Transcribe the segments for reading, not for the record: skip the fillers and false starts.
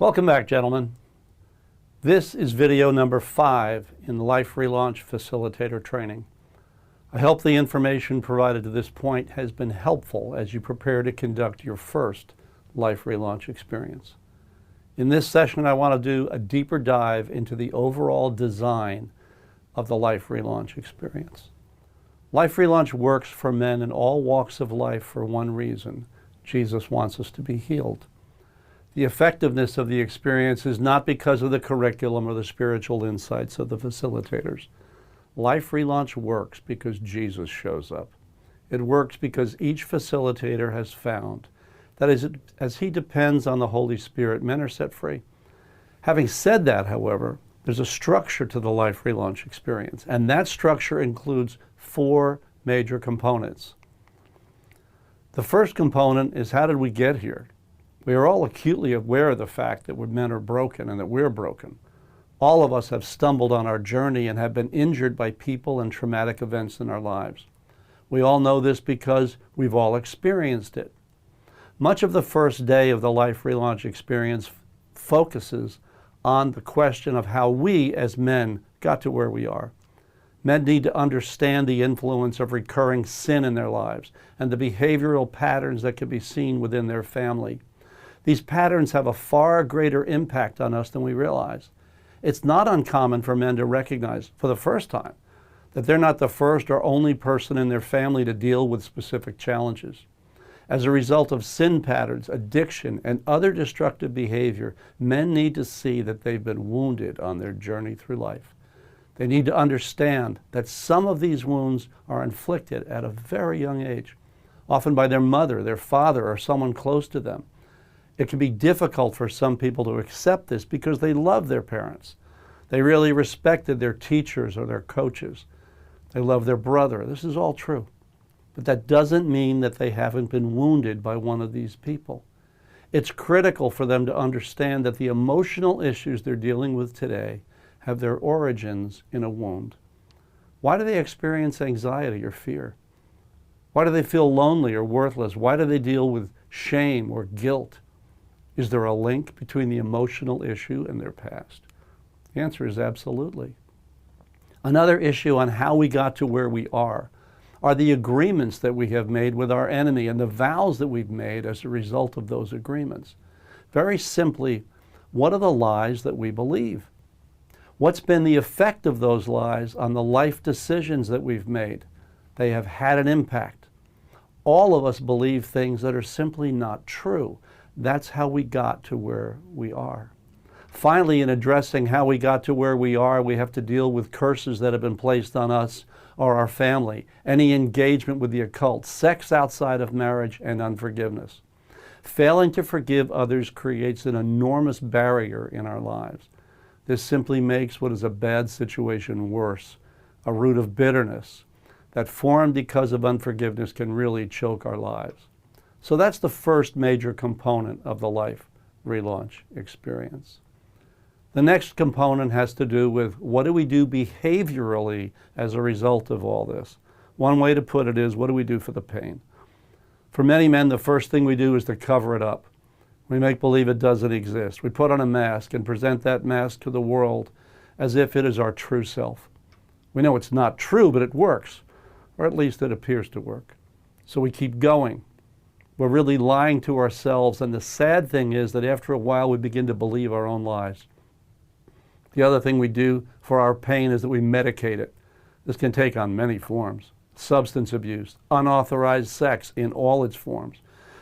Welcome back, gentlemen. This is video number 5 in the Life Relaunch Facilitator Training. I hope the information provided to this point has been helpful as you prepare to conduct your first Life Relaunch experience. In this session, I want to do a deeper dive into the overall design of the Life Relaunch experience. Life Relaunch works for men in all walks of life for one reason: Jesus wants us to be healed. The effectiveness of the experience is not because of the curriculum or the spiritual insights of the facilitators. Life Relaunch works because Jesus shows up. It works because each facilitator has found that as he depends on the Holy Spirit, men are set free. Having said that, however, there's a structure to the Life Relaunch experience, and that structure includes 4 major components. The first component is, how did we get here? We are all acutely aware of the fact that men are broken and that we're broken. All of us have stumbled on our journey and have been injured by people and traumatic events in our lives. We all know this because we've all experienced it. Much of the first day of the Life Relaunch experience focuses on the question of how we as men got to where we are. Men need to understand the influence of recurring sin in their lives and the behavioral patterns that can be seen within their family. These patterns have a far greater impact on us than we realize. It's not uncommon for men to recognize for the first time that they're not the first or only person in their family to deal with specific challenges. As a result of sin patterns, addiction, and other destructive behavior, men need to see that they've been wounded on their journey through life. They need to understand that some of these wounds are inflicted at a very young age, often by their mother, their father, or someone close to them. It can be difficult for some people to accept this because they love their parents. They really respected their teachers or their coaches. They love their brother. This is all true. But that doesn't mean that they haven't been wounded by one of these people. It's critical for them to understand that the emotional issues they're dealing with today have their origins in a wound. Why do they experience anxiety or fear? Why do they feel lonely or worthless? Why do they deal with shame or guilt? Is there a link between the emotional issue and their past? The answer is absolutely. Another issue on how we got to where we are the agreements that we have made with our enemy and the vows that we've made as a result of those agreements. Very simply, what are the lies that we believe? What's been the effect of those lies on the life decisions that we've made? They have had an impact. All of us believe things that are simply not true. That's how we got to where we are. Finally, in addressing how we got to where we are, we have to deal with curses that have been placed on us or our family, any engagement with the occult, sex outside of marriage, and unforgiveness. Failing to forgive others creates an enormous barrier in our lives. This simply makes what is a bad situation worse. A root of bitterness that formed because of unforgiveness can really choke our lives. So that's the first major component of the Life Relaunch experience. The next component has to do with what do we do behaviorally as a result of all this. One way to put it is, what do we do for the pain? For many men, the first thing we do is to cover it up. We make believe it doesn't exist. We put on a mask and present that mask to the world as if it is our true self. We know it's not true, but it works, or at least it appears to work. So we keep going. We're really lying to ourselves, and the sad thing is that after a while we begin to believe our own lies. The other thing we do for our pain is that we medicate it. This can take on many forms. Substance abuse, unauthorized sex in all its forms.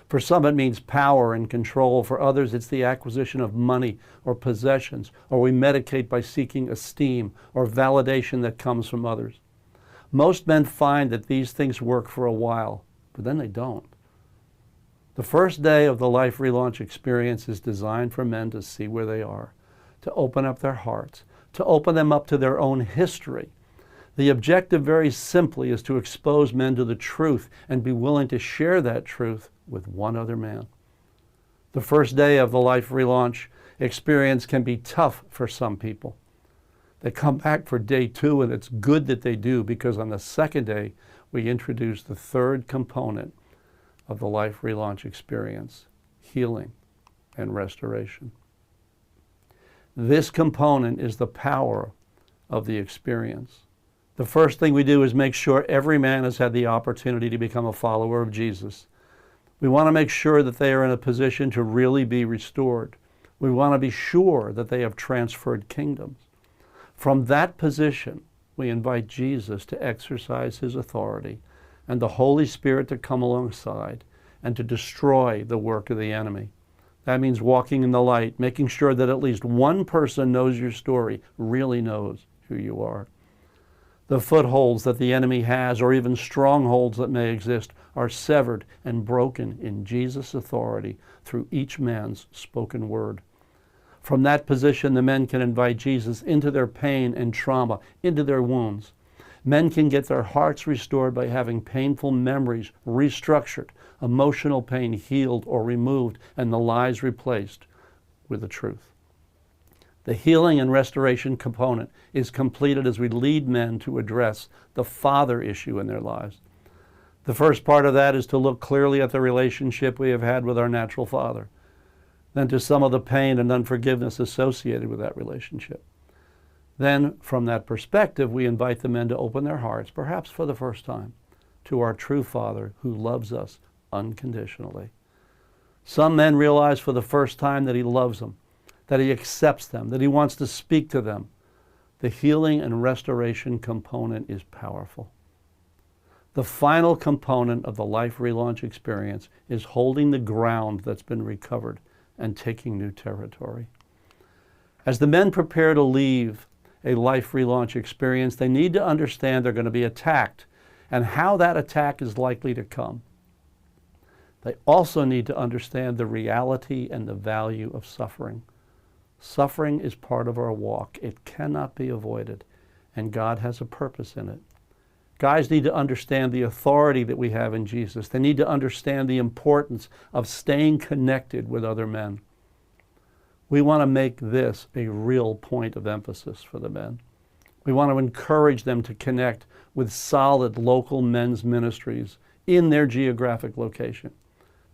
For some it means power and control. For others it's the acquisition of money or possessions, or we medicate by seeking esteem or validation that comes from others. Most men find that these things work for a while, but then they don't. The first day of the Life Relaunch experience is designed for men to see where they are, to open up their hearts, to open them up to their own history. The objective, very simply, is to expose men to the truth and be willing to share that truth with one other man. The first day of the Life Relaunch experience can be tough for some people. They come back for day 2, and it's good that they do, because on the second day, we introduce the third component of the Life Relaunch experience: healing and restoration. This component is the power of the experience. The first thing we do is make sure every man has had the opportunity to become a follower of Jesus. We want to make sure that they are in a position to really be restored. We want to be sure that they have transferred kingdoms. From that position, we invite Jesus to exercise his authority and the Holy Spirit to come alongside and to destroy the work of the enemy. That means walking in the light, making sure that at least one person knows your story, really knows who you are. The footholds that the enemy has, or even strongholds that may exist, are severed and broken in Jesus' authority through each man's spoken word. From that position, the men can invite Jesus into their pain and trauma, into their wounds. Men can get their hearts restored by having painful memories restructured, emotional pain healed or removed, and the lies replaced with the truth. The healing and restoration component is completed as we lead men to address the father issue in their lives. The first part of that is to look clearly at the relationship we have had with our natural father, then to some of the pain and unforgiveness associated with that relationship. Then, from that perspective, we invite the men to open their hearts, perhaps for the first time, to our true Father who loves us unconditionally. Some men realize for the first time that he loves them, that he accepts them, that he wants to speak to them. The healing and restoration component is powerful. The final component of the life relaunch experience is holding the ground that's been recovered and taking new territory. As the men prepare to leave a life relaunch experience, they need to understand they're going to be attacked and how that attack is likely to come. They also need to understand the reality and the value of suffering. Suffering is part of our walk. It cannot be avoided, and God has a purpose in it. Guys need to understand the authority that we have in Jesus. They need to understand the importance of staying connected with other men. We want to make this a real point of emphasis for the men. We want to encourage them to connect with solid local men's ministries in their geographic location.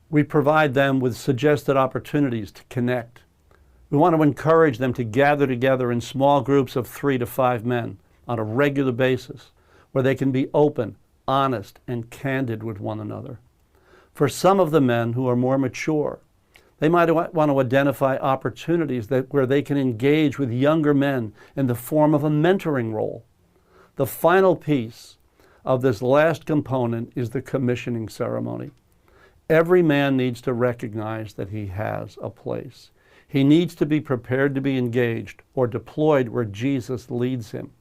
We provide them with suggested opportunities to connect. We want to encourage them to gather together in small groups of 3 to 5 men on a regular basis, where they can be open, honest, and candid with one another. For some of the men who are more mature, they might want to identify opportunities where they can engage with younger men in the form of a mentoring role. The final piece of this last component is the commissioning ceremony. Every man needs to recognize that he has a place. He needs to be prepared to be engaged or deployed where Jesus leads him.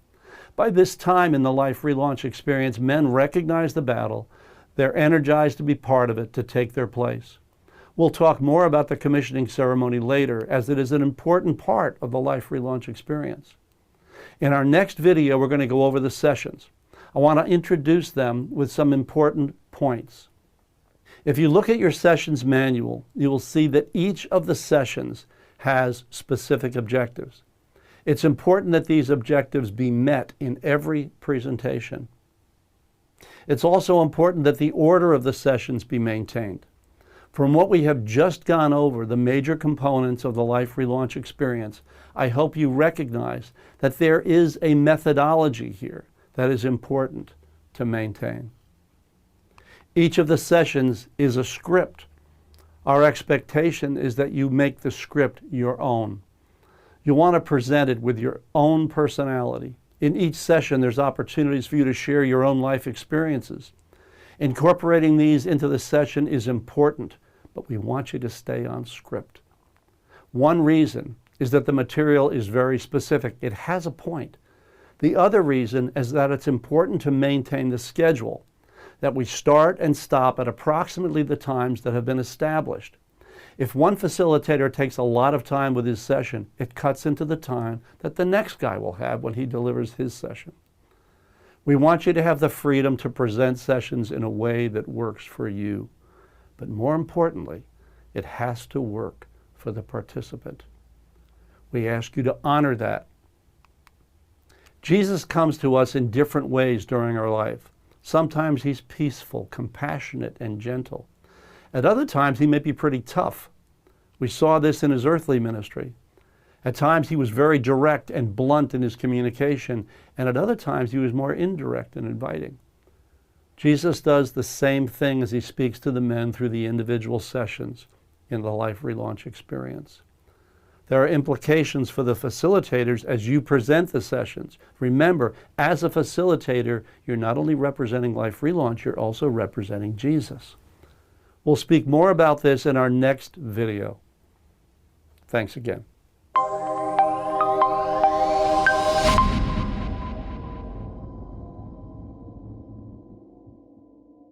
By this time in the life relaunch experience, men recognize the battle. They're energized to be part of it, to take their place. We'll talk more about the commissioning ceremony later, as it is an important part of the life relaunch experience. In our next video, we're going to go over the sessions. I want to introduce them with some important points. If you look at your sessions manual, you will see that each of the sessions has specific objectives. It's important that these objectives be met in every presentation. It's also important that the order of the sessions be maintained. From what we have just gone over, the major components of the life relaunch experience, I hope you recognize that there is a methodology here that is important to maintain. Each of the sessions is a script. Our expectation is that you make the script your own. You want to present it with your own personality. In each session, there's opportunities for you to share your own life experiences. Incorporating these into the session is important, but we want you to stay on script. One reason is that the material is very specific. It has a point. The other reason is that it's important to maintain the schedule, that we start and stop at approximately the times that have been established. If one facilitator takes a lot of time with his session, it cuts into the time that the next guy will have when he delivers his session. We want you to have the freedom to present sessions in a way that works for you. But more importantly, it has to work for the participant. We ask you to honor that. Jesus comes to us in different ways during our life. Sometimes he's peaceful, compassionate, and gentle. At other times, he may be pretty tough. We saw this in his earthly ministry. At times he was very direct and blunt in his communication, and at other times he was more indirect and inviting. Jesus does the same thing as he speaks to the men through the individual sessions in the Life Relaunch experience. There are implications for the facilitators as you present the sessions. Remember, as a facilitator, you're not only representing Life Relaunch, you're also representing Jesus. We'll speak more about this in our next video. Thanks again.